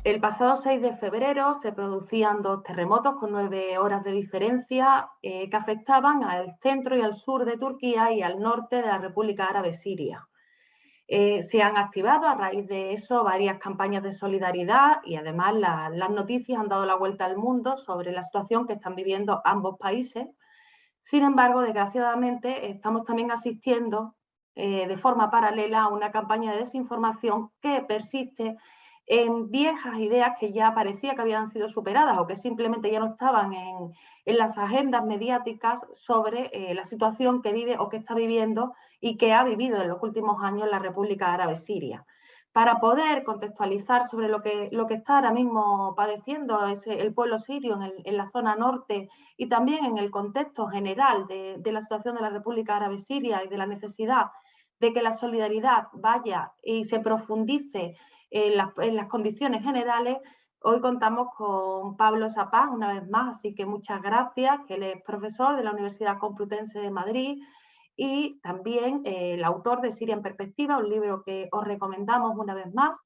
El pasado 6 de febrero se producían 2 terremotos con 9 horas de diferencia que afectaban al centro y al sur de Turquía y al norte de la República Árabe Siria. Se han activado a raíz de eso varias campañas de solidaridad y además las noticias han dado la vuelta al mundo sobre la situación que están viviendo ambos países. Sin embargo, desgraciadamente, estamos también asistiendo de forma paralela a una campaña de desinformación que persiste en viejas ideas que ya parecía que habían sido superadas o que simplemente ya no estaban en las agendas mediáticas sobre la situación que vive o que está viviendo y que ha vivido en los últimos años la República Árabe Siria. Para poder contextualizar sobre lo que está ahora mismo padeciendo el pueblo sirio en la zona norte y también en el contexto general de la situación de la República Árabe Siria y de la necesidad de que la solidaridad vaya y se profundice en las condiciones generales, hoy contamos con Pablo Sapaz una vez más, así que muchas gracias, que él es profesor de la Universidad Complutense de Madrid y también el autor de Siria en Perspectiva, un libro que os recomendamos una vez más,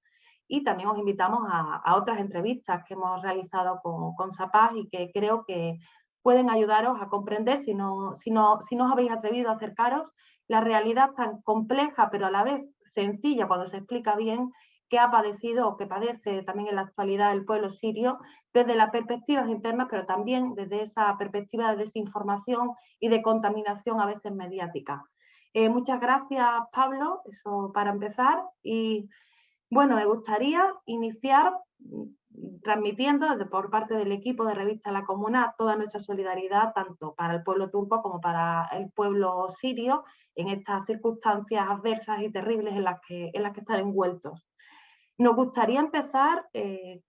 y también os invitamos a otras entrevistas que hemos realizado con Sapaz y que creo que pueden ayudaros a comprender, si no os habéis atrevido a acercaros, la realidad tan compleja pero a la vez sencilla cuando se explica bien que ha padecido o que padece también en la actualidad el pueblo sirio desde las perspectivas internas, pero también desde esa perspectiva de desinformación y de contaminación a veces mediática. Muchas gracias, Pablo, eso para empezar. Y bueno, me gustaría iniciar transmitiendo desde por parte del equipo de Revista La Comuna toda nuestra solidaridad tanto para el pueblo turco como para el pueblo sirio en estas circunstancias adversas y terribles en las que están envueltos. Nos gustaría empezar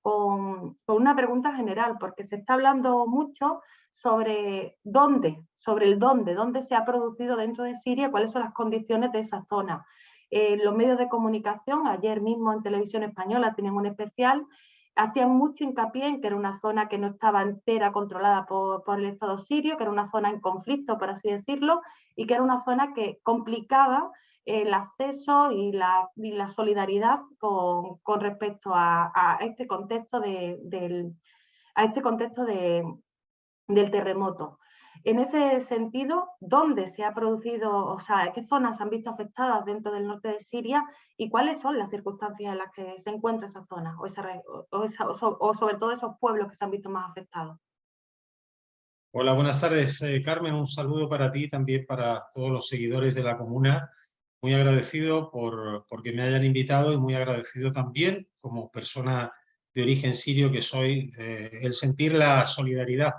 con una pregunta general, porque se está hablando mucho sobre dónde se ha producido dentro de Siria, cuáles son las condiciones de esa zona. Los medios de comunicación, ayer mismo en Televisión Española tienen un especial, hacían mucho hincapié en que era una zona que no estaba entera controlada por el Estado sirio, que era una zona en conflicto, por así decirlo, y que era una zona que complicaba el acceso y la solidaridad con respecto a este contexto del terremoto. En ese sentido, ¿dónde se ha producido, o sea, qué zonas se han visto afectadas dentro del norte de Siria y cuáles son las circunstancias en las que se encuentra esa zona o sobre todo esos pueblos que se han visto más afectados? Hola, buenas tardes, Carmen. Un saludo para ti y también para todos los seguidores de la comuna. Muy agradecido porque me hayan invitado y muy agradecido también, como persona de origen sirio que soy, el sentir la solidaridad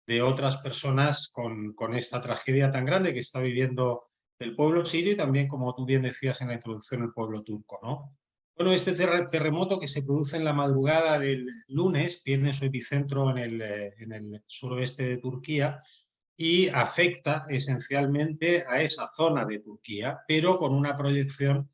de otras personas con esta tragedia tan grande que está viviendo el pueblo sirio y también, como tú bien decías en la introducción, el pueblo turco, ¿no? Bueno, este terremoto que se produce en la madrugada del lunes tiene su epicentro en el suroeste de Turquía y afecta esencialmente a esa zona de Turquía, pero con una proyección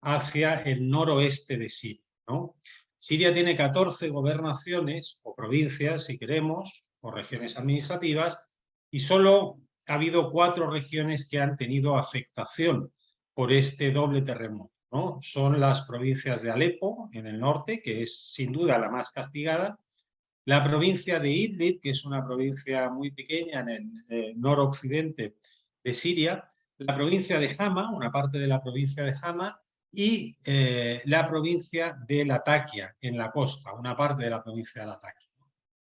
hacia el noroeste de Siria, ¿no? Siria tiene 14 gobernaciones o provincias, si queremos, o regiones administrativas, y solo ha habido 4 regiones que han tenido afectación por este doble terremoto, ¿no? Son las provincias de Alepo, en el norte, que es sin duda la más castigada, la provincia de Idlib, que es una provincia muy pequeña en el noroccidente de Siria, la provincia de Hama, una parte de la provincia de Hama, y la provincia de Latakia, en la costa, una parte de la provincia de Latakia.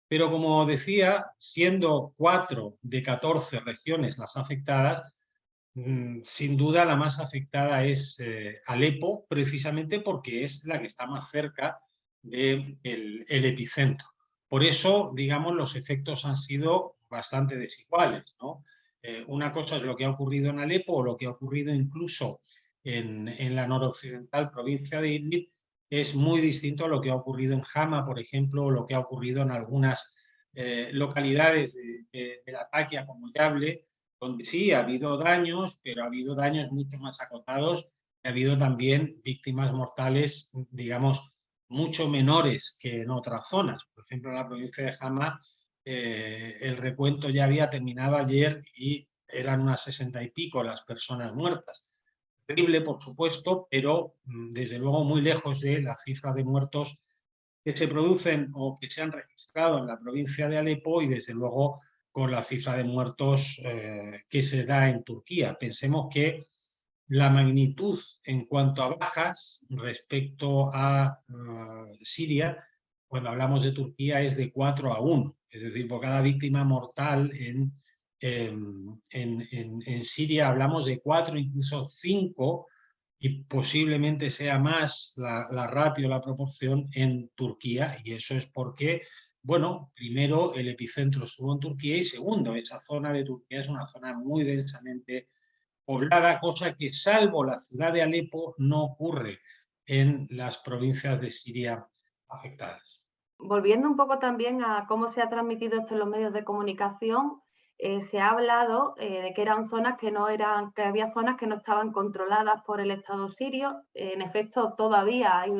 Pero como decía, siendo 4 de 14 regiones las afectadas, sin duda la más afectada es Alepo, precisamente porque es la que está más cerca del epicentro. Por eso, digamos, los efectos han sido bastante desiguales, ¿no? Una cosa es lo que ha ocurrido en Alepo o lo que ha ocurrido incluso en la noroccidental provincia de Idlib, es muy distinto a lo que ha ocurrido en Hama, por ejemplo, o lo que ha ocurrido en algunas localidades de Latakia, como Yable, donde sí ha habido daños, pero ha habido daños mucho más acotados, y ha habido también víctimas mortales, digamos, mucho menores que en otras zonas. Por ejemplo, en la provincia de Hama, el recuento ya había terminado ayer y eran unas 60 y pico las personas muertas. Terrible, por supuesto, pero desde luego muy lejos de la cifra de muertos que se producen o que se han registrado en la provincia de Alepo y desde luego con la cifra de muertos que se da en Turquía. Pensemos que la magnitud en cuanto a bajas respecto a Siria, cuando hablamos de Turquía, es de 4 a 1. Es decir, por cada víctima mortal en Siria hablamos de 4, incluso 5, y posiblemente sea más la ratio, la proporción en Turquía, y eso es porque, bueno, primero el epicentro estuvo en Turquía y segundo, esa zona de Turquía es una zona muy densamente poblada, cosa que salvo la ciudad de Alepo no ocurre en las provincias de Siria afectadas. Volviendo un poco también a cómo se ha transmitido esto en los medios de comunicación, se ha hablado de que eran zonas que había zonas que no estaban controladas por el Estado sirio. En efecto, todavía hay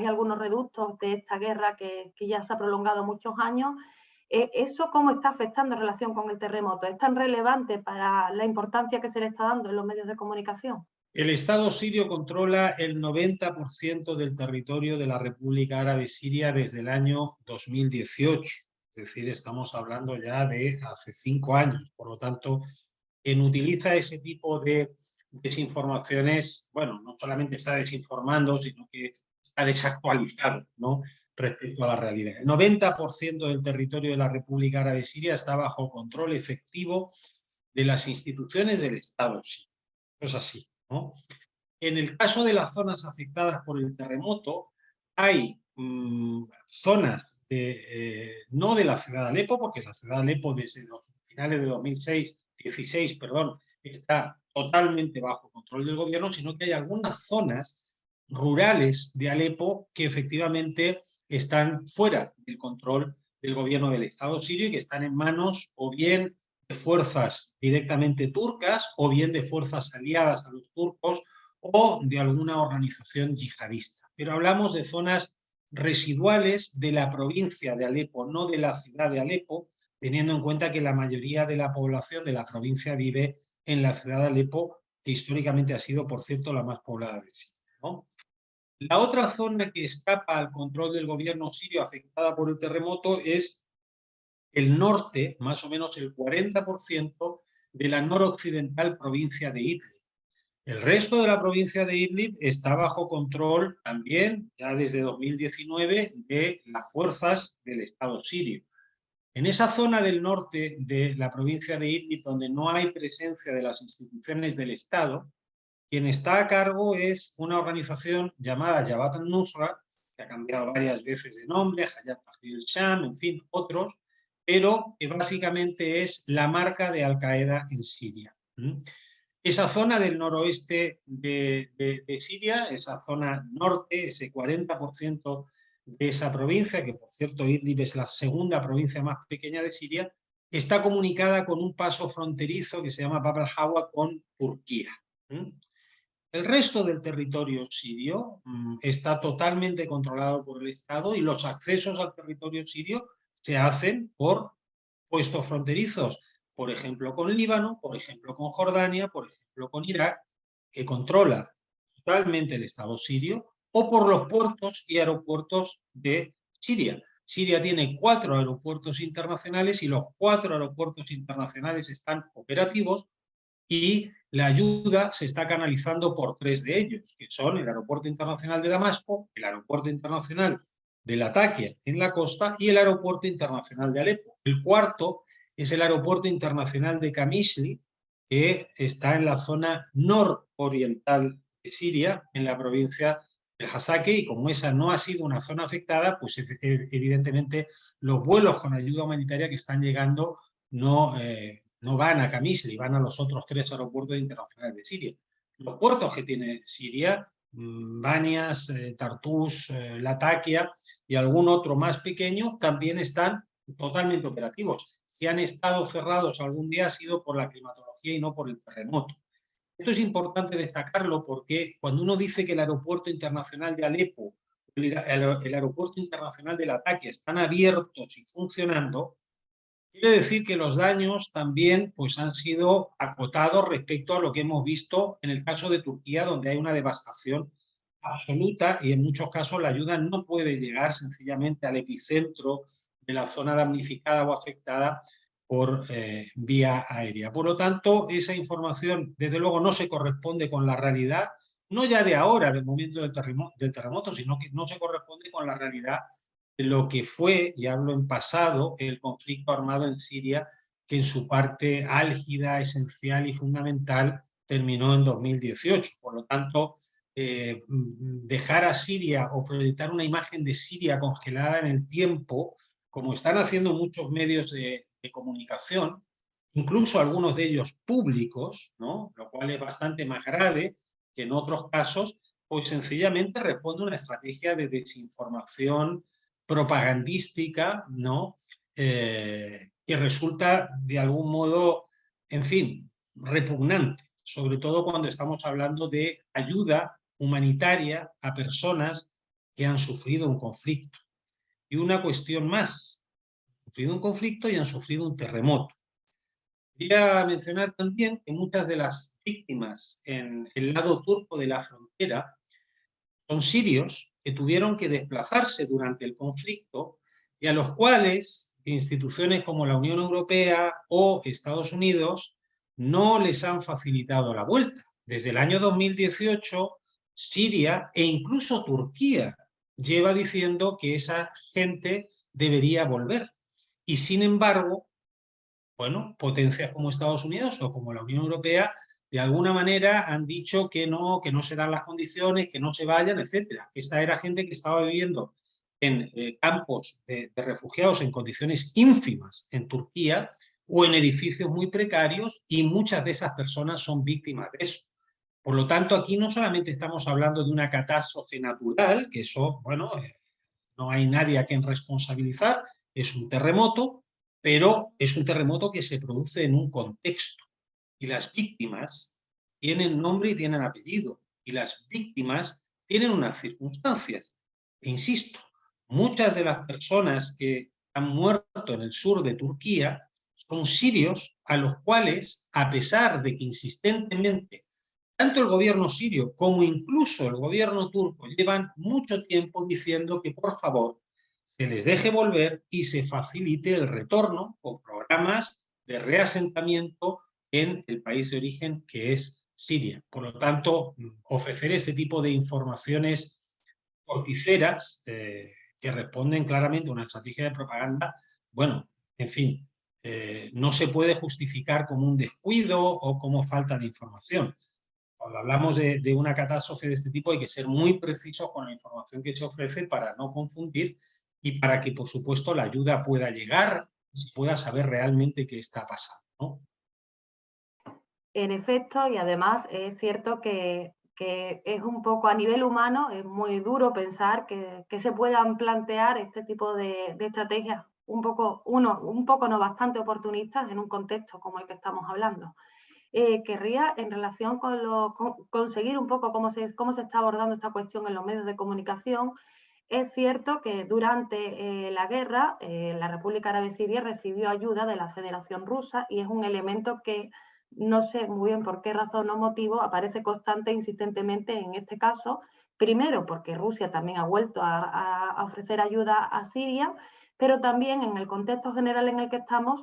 algunos reductos de esta guerra que ya se ha prolongado muchos años. ¿Eso cómo está afectando en relación con el terremoto? ¿Es tan relevante para la importancia que se le está dando en los medios de comunicación? El Estado sirio controla el 90% del territorio de la República Árabe Siria desde el año 2018. Es decir, estamos hablando ya de hace 5 años. Por lo tanto, quien utiliza ese tipo de desinformaciones, bueno, no solamente está desinformando, sino que está desactualizado, ¿no?, respecto a la realidad. El 90% del territorio de la República Árabe Siria está bajo control efectivo de las instituciones del Estado sirio. Eso es así, ¿no? En el caso de las zonas afectadas por el terremoto, hay zonas no de la ciudad de Alepo, porque la ciudad de Alepo desde los finales de 2016, está totalmente bajo control del gobierno, sino que hay algunas zonas rurales de Alepo que efectivamente están fuera del control del gobierno del Estado sirio y que están en manos o bien de fuerzas directamente turcas o bien de fuerzas aliadas a los turcos o de alguna organización yihadista. Pero hablamos de zonas residuales de la provincia de Alepo, no de la ciudad de Alepo, teniendo en cuenta que la mayoría de la población de la provincia vive en la ciudad de Alepo, que históricamente ha sido, por cierto, la más poblada de Siria, ¿no? La otra zona que escapa al control del gobierno sirio afectada por el terremoto es el norte, más o menos el 40% de la noroccidental provincia de Idlib. El resto de la provincia de Idlib está bajo control también, ya desde 2019, de las fuerzas del Estado sirio. En esa zona del norte de la provincia de Idlib, donde no hay presencia de las instituciones del Estado, quien está a cargo es una organización llamada Jabhat al-Nusra, que ha cambiado varias veces de nombre, Hayat Tahrir al-Sham, en fin, otros, pero que básicamente es la marca de Al-Qaeda en Siria. Esa zona del noroeste de Siria, esa zona norte, ese 40% de esa provincia, que por cierto Idlib es la segunda provincia más pequeña de Siria, está comunicada con un paso fronterizo que se llama Bab al-Hawa con Turquía. El resto del territorio sirio está totalmente controlado por el Estado y los accesos al territorio sirio se hacen por puestos fronterizos, por ejemplo con Líbano, por ejemplo con Jordania, por ejemplo con Irak, que controla totalmente el Estado sirio, o por los puertos y aeropuertos de Siria. Siria tiene 4 aeropuertos internacionales y los 4 aeropuertos internacionales están operativos y la ayuda se está canalizando por 3 de ellos, que son el Aeropuerto Internacional de Damasco, el Aeropuerto Internacional de Latakia en la costa y el Aeropuerto Internacional de Alepo. El cuarto es el Aeropuerto Internacional de Qamishli, que está en la zona nororiental de Siria, en la provincia de Hasake, y como esa no ha sido una zona afectada, pues evidentemente los vuelos con ayuda humanitaria que están llegando no van a Qamishli, van a los otros 3 aeropuertos internacionales de Siria. Los puertos que tiene Siria, Banias, Tartus, Latakia y algún otro más pequeño, también están totalmente operativos. Si han estado cerrados algún día ha sido por la climatología y no por el terremoto. Esto es importante destacarlo porque cuando uno dice que el aeropuerto internacional de Alepo, el aeropuerto internacional de Latakia están abiertos y funcionando, quiere decir que los daños también pues, han sido acotados respecto a lo que hemos visto en el caso de Turquía, donde hay una devastación absoluta y en muchos casos la ayuda no puede llegar sencillamente al epicentro de la zona damnificada o afectada por vía aérea. Por lo tanto, esa información desde luego no se corresponde con la realidad, no ya de ahora, del momento del terremoto, sino que no se corresponde con la realidad de lo que fue, y hablo en pasado, el conflicto armado en Siria, que en su parte álgida, esencial y fundamental terminó en 2018. Por lo tanto, dejar a Siria o proyectar una imagen de Siria congelada en el tiempo, como están haciendo muchos medios de comunicación, incluso algunos de ellos públicos, ¿no? Lo cual es bastante más grave que en otros casos, pues sencillamente responde a una estrategia de desinformación propagandística, ¿no? Que resulta de algún modo, en fin, repugnante, sobre todo cuando estamos hablando de ayuda humanitaria a personas que han sufrido un conflicto. Y una cuestión más, han sufrido un conflicto y han sufrido un terremoto. Quería mencionar también que muchas de las víctimas en el lado turco de la frontera son sirios que tuvieron que desplazarse durante el conflicto y a los cuales instituciones como la Unión Europea o Estados Unidos no les han facilitado la vuelta. Desde el año 2018, Siria e incluso Turquía lleva diciendo que esa gente debería volver. Y sin embargo, bueno, potencias como Estados Unidos o como la Unión Europea de alguna manera han dicho que no se dan las condiciones, que no se vayan, etcétera. Esta era gente que estaba viviendo en campos de refugiados en condiciones ínfimas en Turquía o en edificios muy precarios, y muchas de esas personas son víctimas de eso. Por lo tanto, aquí no solamente estamos hablando de una catástrofe natural, que eso, bueno, no hay nadie a quien responsabilizar, es un terremoto, pero es un terremoto que se produce en un contexto. Y las víctimas tienen nombre y tienen apellido. Y las víctimas tienen unas circunstancias. E insisto, muchas de las personas que han muerto en el sur de Turquía son sirios a los cuales, a pesar de que insistentemente tanto el gobierno sirio como incluso el gobierno turco llevan mucho tiempo diciendo que por favor se les deje volver y se facilite el retorno con programas de reasentamiento en el país de origen, que es Siria. Por lo tanto, ofrecer ese tipo de informaciones torticeras que responden claramente a una estrategia de propaganda, bueno, en fin, no se puede justificar como un descuido o como falta de información. Cuando hablamos de una catástrofe de este tipo hay que ser muy precisos con la información que se ofrece para no confundir y para que, por supuesto, la ayuda pueda llegar y se pueda saber realmente qué está pasando, ¿no? En efecto, y además es cierto que es un poco a nivel humano, es muy duro pensar que se puedan plantear este tipo de estrategias un poco no bastante oportunistas en un contexto como el que estamos hablando. Querría, en relación con seguir un poco cómo se está abordando esta cuestión en los medios de comunicación, es cierto que durante la guerra la República Árabe Siria recibió ayuda de la Federación Rusa y es un elemento que no sé muy bien por qué razón o motivo aparece constante e insistentemente en este caso. Primero, porque Rusia también ha vuelto a ofrecer ayuda a Siria, pero también en el contexto general en el que estamos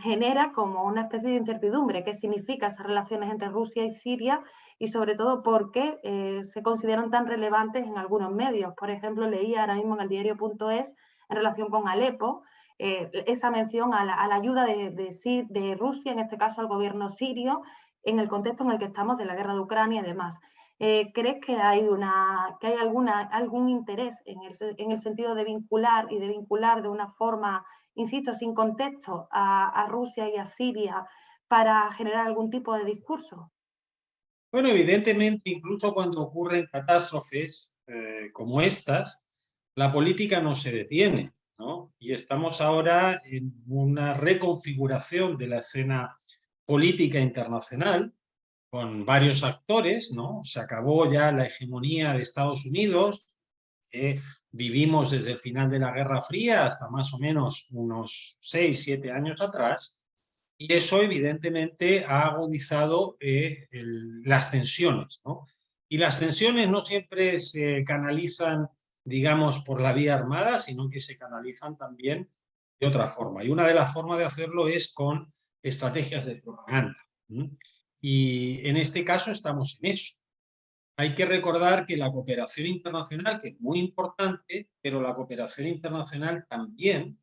genera como una especie de incertidumbre. ¿Qué significa esas relaciones entre Rusia y Siria? Y sobre todo, ¿por qué se consideran tan relevantes en algunos medios? Por ejemplo, leía ahora mismo en el diario.es en relación con Alepo, esa mención a la ayuda de Rusia, en este caso al gobierno sirio, en el contexto en el que estamos de la guerra de Ucrania y demás. ¿Crees que hay algún interés en el sentido de vincular de una forma, insisto, sin contexto, a Rusia y a Siria para generar algún tipo de discurso? Bueno, evidentemente, incluso cuando ocurren catástrofes como estas, la política no se detiene, ¿no? Y estamos ahora en una reconfiguración de la escena política internacional con varios actores, ¿no? Se acabó ya la hegemonía de Estados Unidos, que vivimos desde el final de la Guerra Fría hasta más o menos unos 6, 7 años atrás, y eso evidentemente ha agudizado las tensiones, ¿no? Y las tensiones no siempre se canalizan, digamos, por la vía armada, sino que se canalizan también de otra forma. Y una de las formas de hacerlo es con estrategias de propaganda. Y en este caso estamos en eso. Hay que recordar que la cooperación internacional, que es muy importante, pero la cooperación internacional también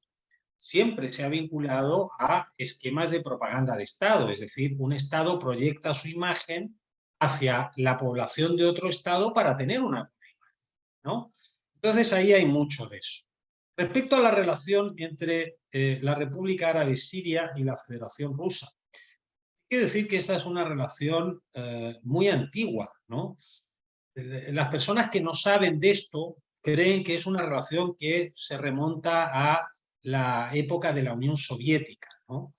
siempre se ha vinculado a esquemas de propaganda de Estado, es decir, un Estado proyecta su imagen hacia la población de otro Estado para tener una buena imagen, ¿no? Entonces ahí hay mucho de eso. Respecto a la relación entre la República Árabe Siria y la Federación Rusa, hay que decir que esta es una relación muy antigua, ¿no? Las personas que no saben de esto creen que es una relación que se remonta a la época de la Unión Soviética, ¿no?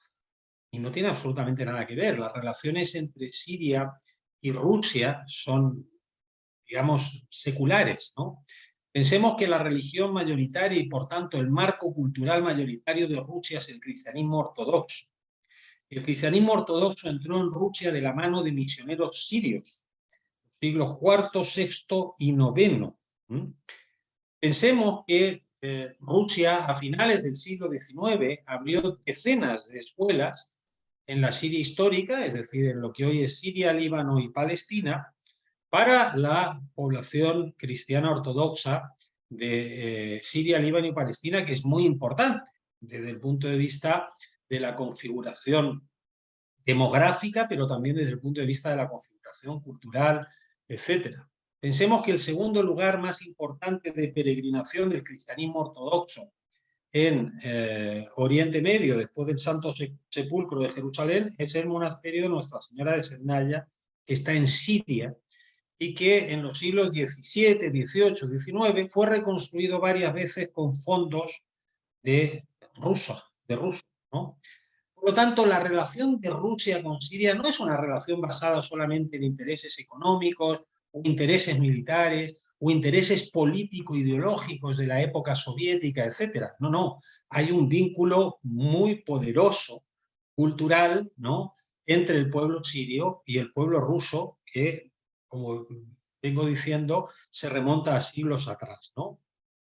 Y no tiene absolutamente nada que ver. Las relaciones entre Siria y Rusia son, digamos, seculares, ¿no? Pensemos que la religión mayoritaria y, por tanto, el marco cultural mayoritario de Rusia es el cristianismo ortodoxo. El cristianismo ortodoxo entró en Rusia de la mano de misioneros sirios, siglos IV, VI y IX. Pensemos que Rusia a finales del siglo XIX abrió decenas de escuelas en la Siria histórica, es decir, en lo que hoy es Siria, Líbano y Palestina, para la población cristiana ortodoxa de Siria, Líbano y Palestina, que es muy importante desde el punto de vista de la configuración demográfica, pero también desde el punto de vista de la configuración cultural, etc. Pensemos que el segundo lugar más importante de peregrinación del cristianismo ortodoxo en Oriente Medio, después del Santo Sepulcro de Jerusalén, es el monasterio de Nuestra Señora de Sernaya, que está en Siria, y que en los siglos XVII, XVIII, XIX fue reconstruido varias veces con fondos de rusos, ¿no? Por lo tanto, la relación de Rusia con Siria no es una relación basada solamente en intereses económicos o intereses militares o intereses político-ideológicos de la época soviética, etc. No, no. Hay un vínculo muy poderoso, cultural, ¿no?, entre el pueblo sirio y el pueblo ruso que, como vengo diciendo, se remonta a siglos atrás, ¿no?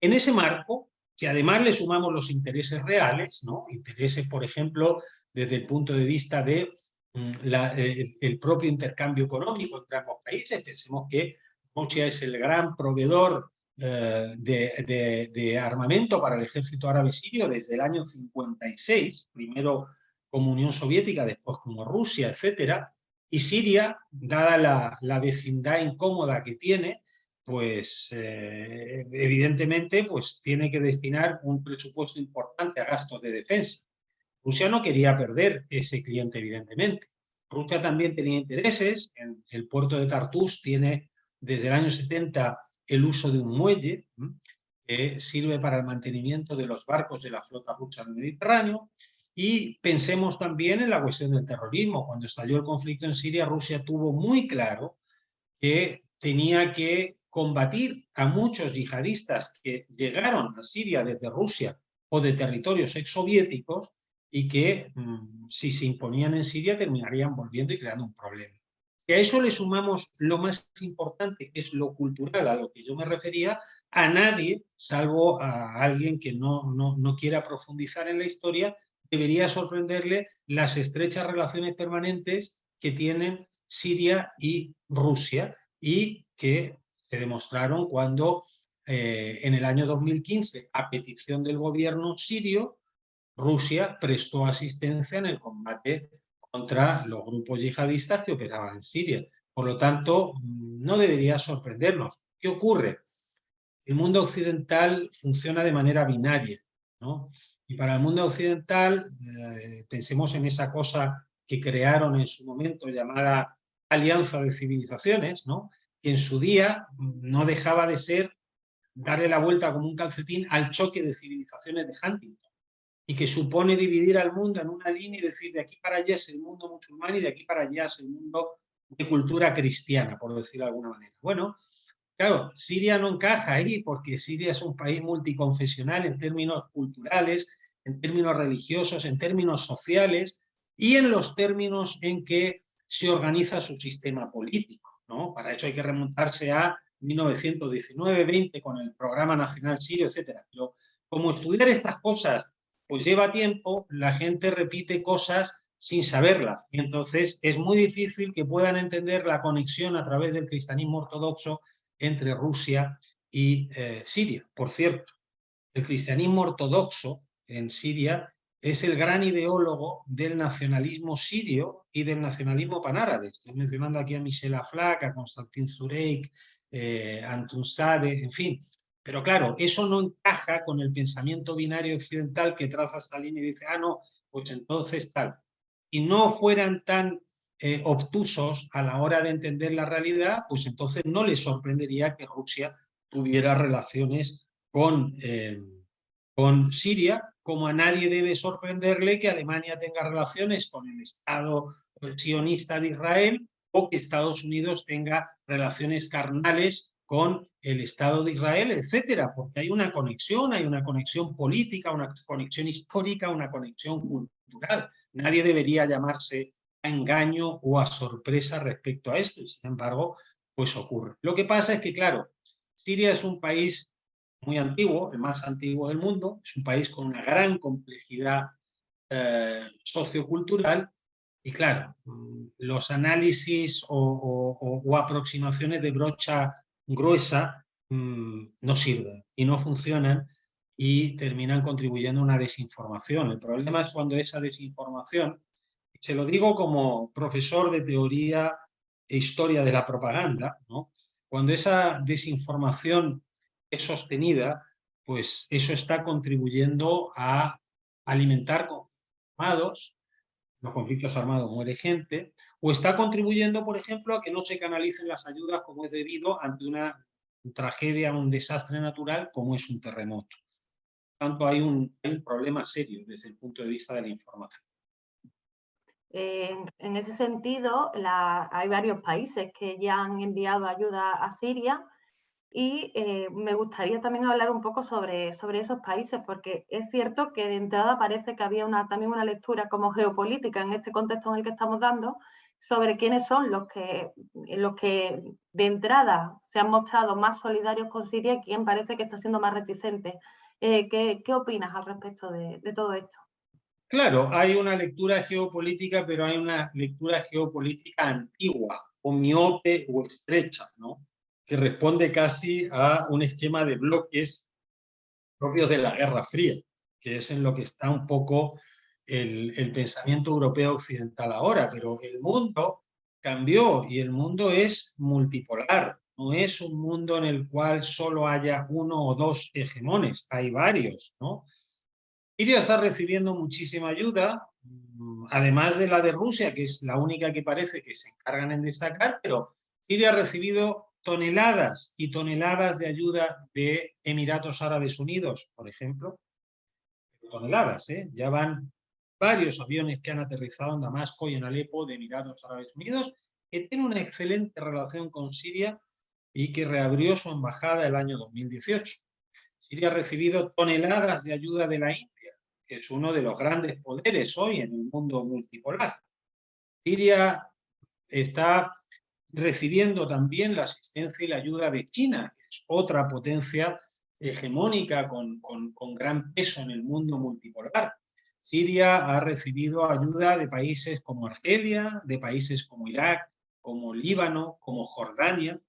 En ese marco, si además le sumamos los intereses reales, ¿no?, intereses, por ejemplo, desde el punto de vista de el propio intercambio económico entre ambos países. Pensemos que Rusia es el gran proveedor de armamento para el ejército árabe sirio desde el año 56, primero como Unión Soviética, después como Rusia, etcétera. Y Siria, dada la vecindad incómoda que tiene, pues evidentemente pues, tiene que destinar un presupuesto importante a gastos de defensa. Rusia no quería perder ese cliente, evidentemente. Rusia también tenía intereses. En el puerto de Tartus tiene desde el año 70 el uso de un muelle que sirve para el mantenimiento de los barcos de la flota rusa en el Mediterráneo. Y pensemos también en la cuestión del terrorismo. Cuando estalló el conflicto en Siria, Rusia tuvo muy claro que tenía que combatir a muchos yihadistas que llegaron a Siria desde Rusia o de territorios exsoviéticos y que si se imponían en Siria terminarían volviendo y creando un problema. Y a eso le sumamos lo más importante, que es lo cultural, a lo que yo me refería. A nadie, salvo a alguien que no quiera profundizar en la historia, debería sorprenderle las estrechas relaciones permanentes que tienen Siria y Rusia, y que se demostraron cuando en el año 2015, a petición del gobierno sirio, Rusia prestó asistencia en el combate contra los grupos yihadistas que operaban en Siria. Por lo tanto, no debería sorprendernos. ¿Qué ocurre? El mundo occidental funciona de manera binaria, ¿no? Y para el mundo occidental, pensemos en esa cosa que crearon en su momento llamada Alianza de Civilizaciones, ¿no?, que en su día no dejaba de ser darle la vuelta como un calcetín al choque de civilizaciones de Huntington, y que supone dividir al mundo en una línea y decir de aquí para allá es el mundo musulmán y de aquí para allá es el mundo de cultura cristiana, por decirlo de alguna manera. Bueno, claro, Siria no encaja ahí porque Siria es un país multiconfesional en términos culturales, en términos religiosos, en términos sociales y en los términos en que se organiza su sistema político, ¿no? Para eso hay que remontarse a 1919-20 con el Programa Nacional Sirio, etc. Pero como estudiar estas cosas pues lleva tiempo, la gente repite cosas sin saberlas. Y entonces es muy difícil que puedan entender la conexión a través del cristianismo ortodoxo entre Rusia y Siria. Por cierto, el cristianismo ortodoxo en Siria es el gran ideólogo del nacionalismo sirio y del nacionalismo panárabe. Estoy mencionando aquí a Michel Aflaq, a Konstantin Sureik, Antunsade, en fin. Pero claro, eso no encaja con el pensamiento binario occidental que traza esta línea y dice, ah, no, pues entonces tal. Si no fueran tan obtusos a la hora de entender la realidad, pues entonces no les sorprendería que Rusia tuviera relaciones con Siria, como a nadie debe sorprenderle que Alemania tenga relaciones con el Estado sionista de Israel o que Estados Unidos tenga relaciones carnales con el Estado de Israel, etcétera, porque hay una conexión política, una conexión histórica, una conexión cultural. Nadie debería llamarse a engaño o a sorpresa respecto a esto, y sin embargo, pues ocurre. Lo que pasa es que, claro, Siria es un país muy antiguo, el más antiguo del mundo, es un país con una gran complejidad sociocultural y claro, los análisis o aproximaciones de brocha gruesa no sirven y no funcionan y terminan contribuyendo a una desinformación. El problema es cuando esa desinformación, se lo digo como profesor de teoría e historia de la propaganda, ¿no? Cuando esa desinformación es sostenida, pues eso está contribuyendo a alimentar conflictos armados, los conflictos armados muere gente, o está contribuyendo, por ejemplo, a que no se canalicen las ayudas como es debido ante una tragedia, un desastre natural como es un terremoto. Por tanto, hay un problema serio desde el punto de vista de la información. En ese sentido, hay varios países que ya han enviado ayuda a Siria y me gustaría también hablar un poco sobre esos países, porque es cierto que de entrada parece que había también una lectura como geopolítica en este contexto en el que estamos dando sobre quiénes son los que de entrada se han mostrado más solidarios con Siria y quién parece que está siendo más reticente. ¿Qué opinas al respecto de todo esto? Claro, hay una lectura geopolítica, pero hay una lectura geopolítica antigua, o miope o estrecha, ¿no? Que responde casi a un esquema de bloques propios de la Guerra Fría, que es en lo que está un poco el pensamiento europeo occidental ahora, pero el mundo cambió y el mundo es multipolar, no es un mundo en el cual solo haya uno o dos hegemones, hay varios, ¿no? Siria está recibiendo muchísima ayuda, además de la de Rusia, que es la única que parece que se encargan en destacar, pero Siria ha recibido toneladas y toneladas de ayuda de Emiratos Árabes Unidos, por ejemplo. Toneladas, ¿eh? Ya van varios aviones que han aterrizado en Damasco y en Alepo de Emiratos Árabes Unidos, que tiene una excelente relación con Siria y que reabrió su embajada el año 2018. Siria ha recibido toneladas de ayuda de la India, que es uno de los grandes poderes hoy en el mundo multipolar. Siria está recibiendo también la asistencia y la ayuda de China, que es otra potencia hegemónica con gran peso en el mundo multipolar. Siria ha recibido ayuda de países como Argelia, de países como Irak, como Líbano, como Jordania,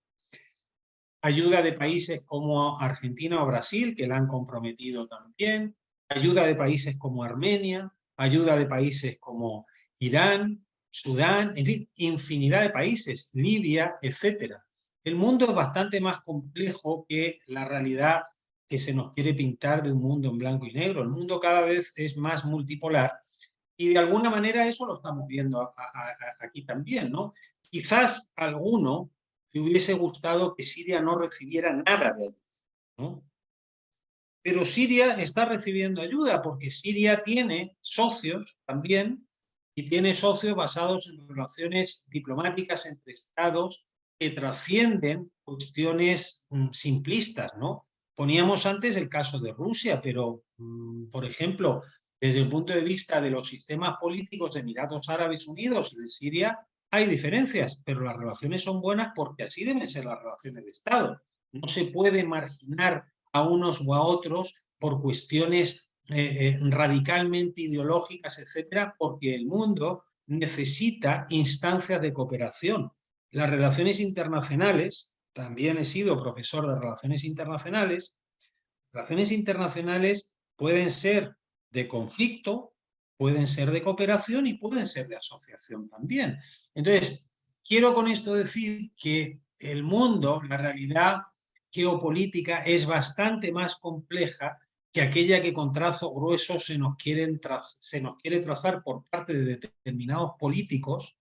ayuda de países como Argentina o Brasil, que la han comprometido también, ayuda de países como Armenia, ayuda de países como Irán, Sudán, en fin, infinidad de países, Libia, etc. El mundo es bastante más complejo que la realidad que se nos quiere pintar de un mundo en blanco y negro. El mundo cada vez es más multipolar y de alguna manera eso lo estamos viendo aquí también, ¿no? Quizás alguno le hubiese gustado que Siria no recibiera nada de ayuda, ¿no? Pero Siria está recibiendo ayuda porque Siria tiene socios también y tiene socios basados en relaciones diplomáticas entre estados que trascienden cuestiones simplistas, ¿no? Poníamos antes el caso de Rusia, pero, por ejemplo, desde el punto de vista de los sistemas políticos de Emiratos Árabes Unidos y de Siria, hay diferencias, pero las relaciones son buenas porque así deben ser las relaciones de Estado. No se puede marginar a unos o a otros por cuestiones radicalmente ideológicas, etcétera, porque el mundo necesita instancias de cooperación. Las relaciones internacionales, también he sido profesor de relaciones internacionales pueden ser de conflicto, pueden ser de cooperación y pueden ser de asociación también. Entonces, quiero con esto decir que el mundo, la realidad geopolítica es bastante más compleja que aquella que con trazo grueso se nos quiere trazar por parte de determinados políticos,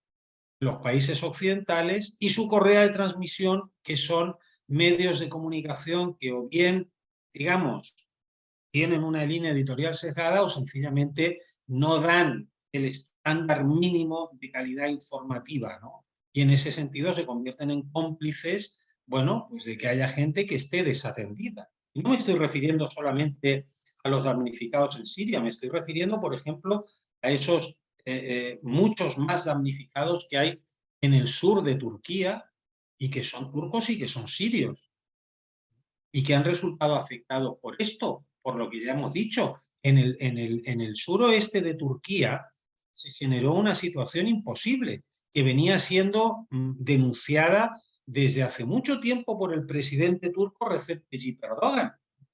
los países occidentales, y su correa de transmisión, que son medios de comunicación que o bien, digamos, tienen una línea editorial sesgada o sencillamente no dan el estándar mínimo de calidad informativa, ¿no? Y en ese sentido se convierten en cómplices, bueno, pues de que haya gente que esté desatendida. Y no me estoy refiriendo solamente a los damnificados en Siria, me estoy refiriendo, por ejemplo, a esos muchos más damnificados que hay en el sur de Turquía y que son turcos y que son sirios y que han resultado afectados por esto, por lo que ya hemos dicho. En el suroeste de Turquía se generó una situación imposible que venía siendo denunciada desde hace mucho tiempo por el presidente turco Recep Tayyip Erdogan,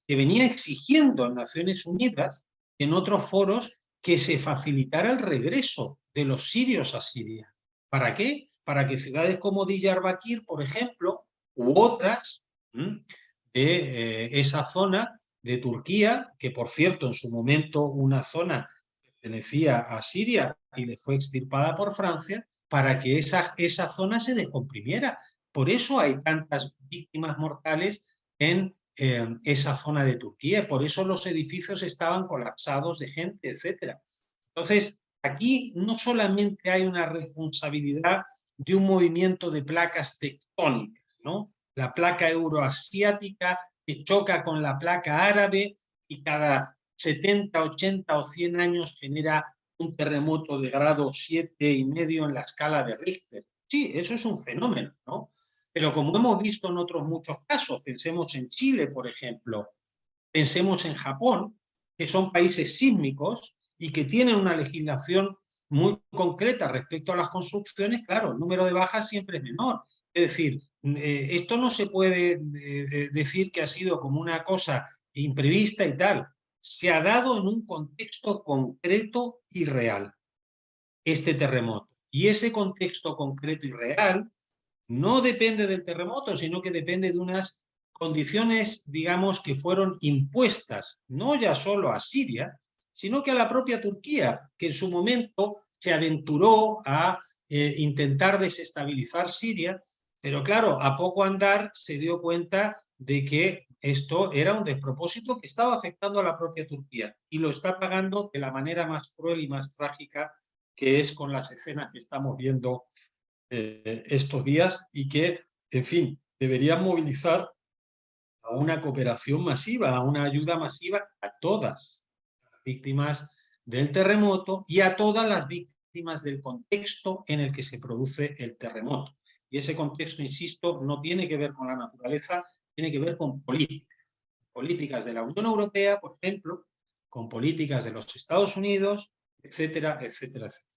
que venía exigiendo en Naciones Unidas, en otros foros, que se facilitara el regreso de los sirios a Siria. ¿Para qué? Para que ciudades como Diyarbakir, por ejemplo, u otras, de esa zona de Turquía, que por cierto en su momento una zona pertenecía a Siria y le fue extirpada por Francia, para que esa zona se descomprimiera. Por eso hay tantas víctimas mortales en esa zona de Turquía, por eso los edificios estaban colapsados de gente, etc. Entonces, aquí no solamente hay una responsabilidad de un movimiento de placas tectónicas, ¿no? La placa euroasiática que choca con la placa árabe y cada 70, 80 o 100 años genera un terremoto de grado 7,5 en la escala de Richter. Sí, eso es un fenómeno, ¿no? Pero como hemos visto en otros muchos casos, pensemos en Chile, por ejemplo, pensemos en Japón, que son países sísmicos y que tienen una legislación muy concreta respecto a las construcciones, claro, el número de bajas siempre es menor. Es decir, esto no se puede decir que ha sido como una cosa imprevista y tal. Se ha dado en un contexto concreto y real este terremoto. Y ese contexto concreto y real no depende del terremoto, sino que depende de unas condiciones, digamos, que fueron impuestas, no ya solo a Siria, sino que a la propia Turquía, que en su momento se aventuró a intentar desestabilizar Siria, pero claro, a poco andar se dio cuenta de que esto era un despropósito que estaba afectando a la propia Turquía y lo está pagando de la manera más cruel y más trágica, que es con las escenas que estamos viendo estos días y que, en fin, deberían movilizar a una cooperación masiva, a una ayuda masiva a todas las víctimas del terremoto y a todas las víctimas del contexto en el que se produce el terremoto. Y ese contexto, insisto, no tiene que ver con la naturaleza, tiene que ver con políticas. Políticas de la Unión Europea, por ejemplo, con políticas de los Estados Unidos, etcétera, etcétera, etcétera.